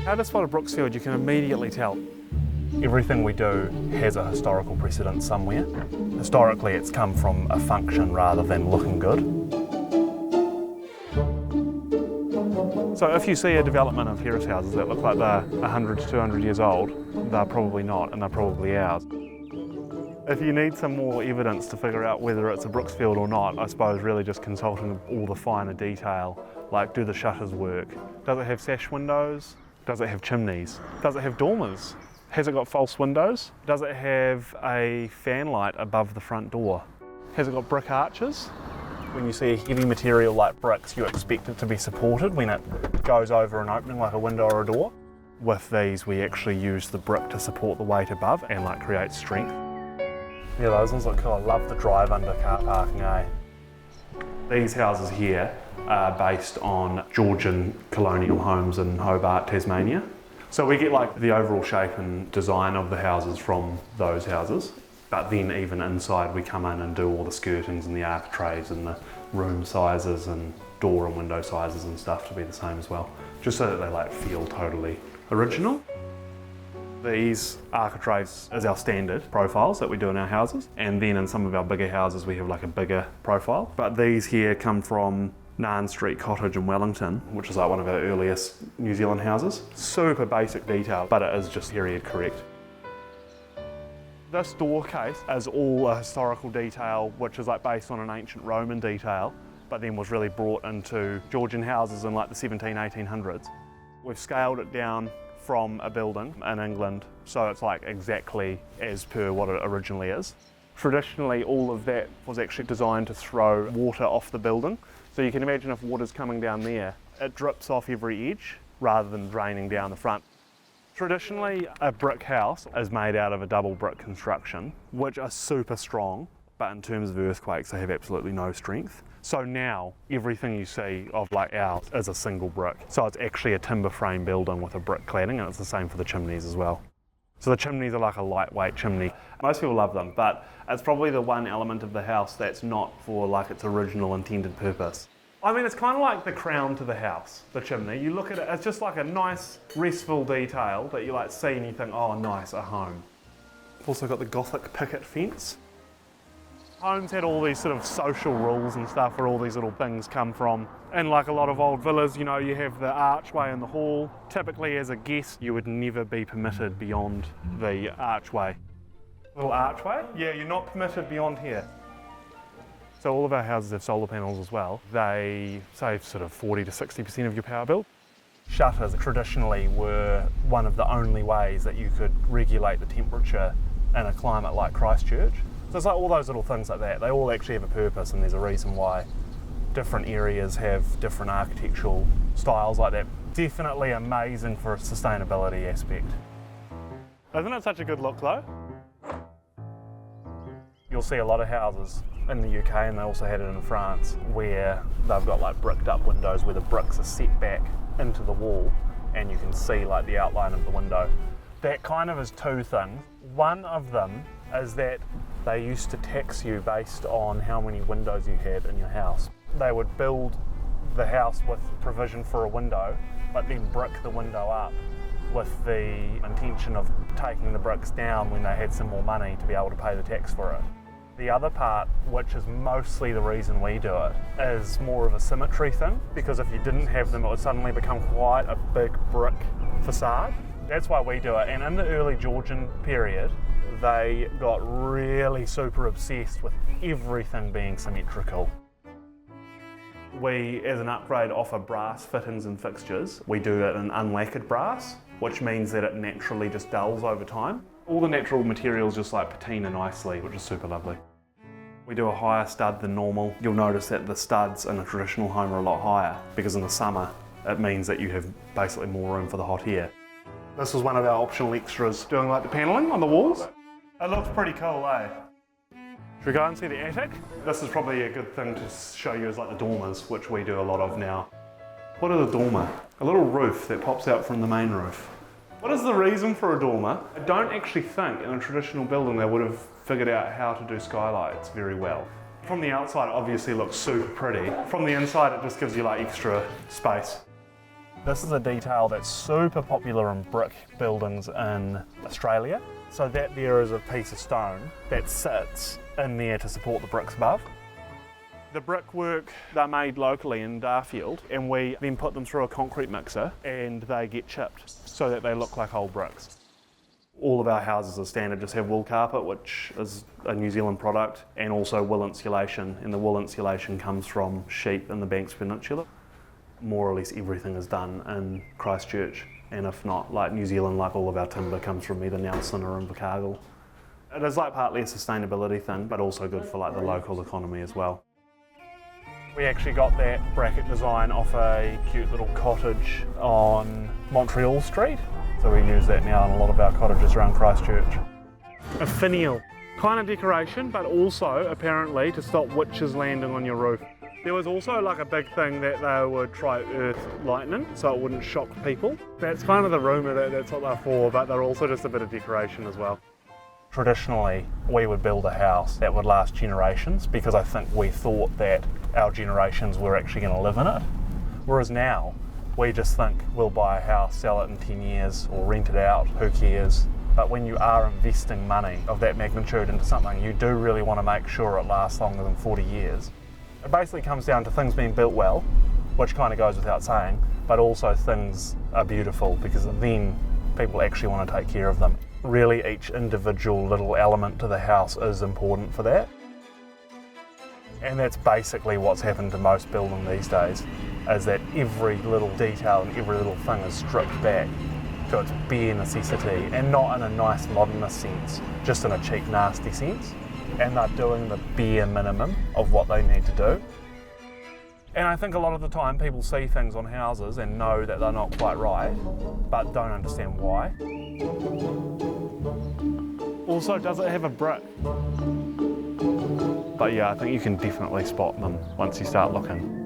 How to spot a Brooksfield, you can immediately tell. Everything we do has a historical precedent somewhere. Historically, it's come from a function rather than looking good. So if you see a development of terrace houses that look like they're 100 to 200 years old, they're probably not, and they're probably ours. If you need some more evidence to figure out whether it's a Brooksfield or not, I suppose really just consulting all the finer detail, like do the shutters work? Does it have sash windows? Does it have chimneys? Does it have dormers? Has it got false windows? Does it have a fan light above the front door? Has it got brick arches? When you see heavy material like bricks, you expect it to be supported when it goes over an opening like a window or a door. With these, we actually use the brick to support the weight above and like create strength. Yeah, those ones look cool. I love the drive under car parking, eh? These houses here are based on Georgian colonial homes in Hobart, Tasmania. So we get like the overall shape and design of the houses from those houses. But then even inside we come in and do all the skirtings and the architraves and the room sizes and door and window sizes and stuff to be the same as well. Just so that they like feel totally original. These architraves is our standard profiles that we do in our houses, and then in some of our bigger houses we have like a bigger profile. But these here come from Nan Street Cottage in Wellington, which is like one of our earliest New Zealand houses. Super basic detail, but it is just period correct. This door case is all a historical detail, which is like based on an ancient Roman detail, but then was really brought into Georgian houses in like the 1800s. We've scaled it down from a building in England, so it's like exactly as per what it originally is. Traditionally, all of that was actually designed to throw water off the building. So you can imagine if water's coming down there, it drips off every edge rather than draining down the front. Traditionally, a brick house is made out of a double brick construction, which are super strong, but in terms of earthquakes, they have absolutely no strength. So now, everything you see of like ours is a single brick. So it's actually a timber frame building with a brick cladding, and it's the same for the chimneys as well. So the chimneys are like a lightweight chimney. Most people love them, but it's probably the one element of the house that's not for like its original intended purpose. I mean, it's kind of like the crown to the house, the chimney. You look at it, it's just like a nice, restful detail that you like see and you think, oh nice, a home. Also got the Gothic picket fence. Homes had all these sort of social rules and stuff where all these little things come from. And like a lot of old villas, you know, you have the archway in the hall. Typically as a guest, you would never be permitted beyond the archway. Little archway? Yeah, you're not permitted beyond here. So all of our houses have solar panels as well. They save sort of 40 to 60% of your power bill. Shutters traditionally were one of the only ways that you could regulate the temperature in a climate like Christchurch. So it's like all those little things like that. They all actually have a purpose, and there's a reason why different areas have different architectural styles like that. Definitely amazing for a sustainability aspect. Isn't it such a good look though? You'll see a lot of houses in the UK, and they also had it in France, where they've got like bricked up windows where the bricks are set back into the wall and you can see like the outline of the window. That kind of is two things. One of them is that they used to tax you based on how many windows you had in your house. They would build the house with provision for a window, but then brick the window up with the intention of taking the bricks down when they had some more money to be able to pay the tax for it. The other part, which is mostly the reason we do it, is more of a symmetry thing, because if you didn't have them, it would suddenly become quite a big brick facade. That's why we do it. And in the early Georgian period, they got really super obsessed with everything being symmetrical. We, as an upgrade, offer brass fittings and fixtures. We do it in unlacquered brass, which means that it naturally just dulls over time. All the natural materials just like patina nicely, which is super lovely. We do a higher stud than normal. You'll notice that the studs in a traditional home are a lot higher, because in the summer it means that you have basically more room for the hot air. This is one of our optional extras, doing like the panelling on the walls. It looks pretty cool, eh? Should we go and see the attic? This is probably a good thing to show you as like the dormers, which we do a lot of now. What is a dormer? A little roof that pops out from the main roof. What is the reason for a dormer? I don't actually think in a traditional building they would have figured out how to do skylights very well. From the outside it obviously looks super pretty. From the inside it just gives you like extra space. This is a detail that's super popular in brick buildings in Australia. So that there is a piece of stone that sits in there to support the bricks above. The brickwork, they're made locally in Brooksfield, and we then put them through a concrete mixer and they get chipped so that they look like old bricks. All of our houses as standard just have wool carpet, which is a New Zealand product, and also wool insulation, and the wool insulation comes from sheep in the Banks Peninsula. More or less everything is done in Christchurch, and if not, like New Zealand, like all of our timber comes from either Nelson or Invercargill. It is like partly a sustainability thing, but also good for like the local economy as well. We actually got that bracket design off a cute little cottage on Montreal Street. So we use that now in a lot of our cottages around Christchurch. A finial, kind of decoration, but also apparently to stop witches landing on your roof. There was also like a big thing that they would try earth lightning so it wouldn't shock people. That's kind of the rumour that that's what they're for, but they're also just a bit of decoration as well. Traditionally, we would build a house that would last generations because I think we thought that our generations were actually going to live in it. Whereas now, we just think we'll buy a house, sell it in 10 years or rent it out, who cares? But when you are investing money of that magnitude into something, you do really want to make sure it lasts longer than 40 years. It basically comes down to things being built well, which kind of goes without saying, but also things are beautiful because then people actually want to take care of them. Really, each individual little element to the house is important for that. And that's basically what's happened to most building these days, is that every little detail and every little thing is stripped back to its bare necessity, and not in a nice modernist sense, just in a cheap, nasty sense. And they're doing the bare minimum of what they need to do. And I think a lot of the time people see things on houses and know that they're not quite right, but don't understand why. Also, does it have a brick? But yeah, I think you can definitely spot them once you start looking.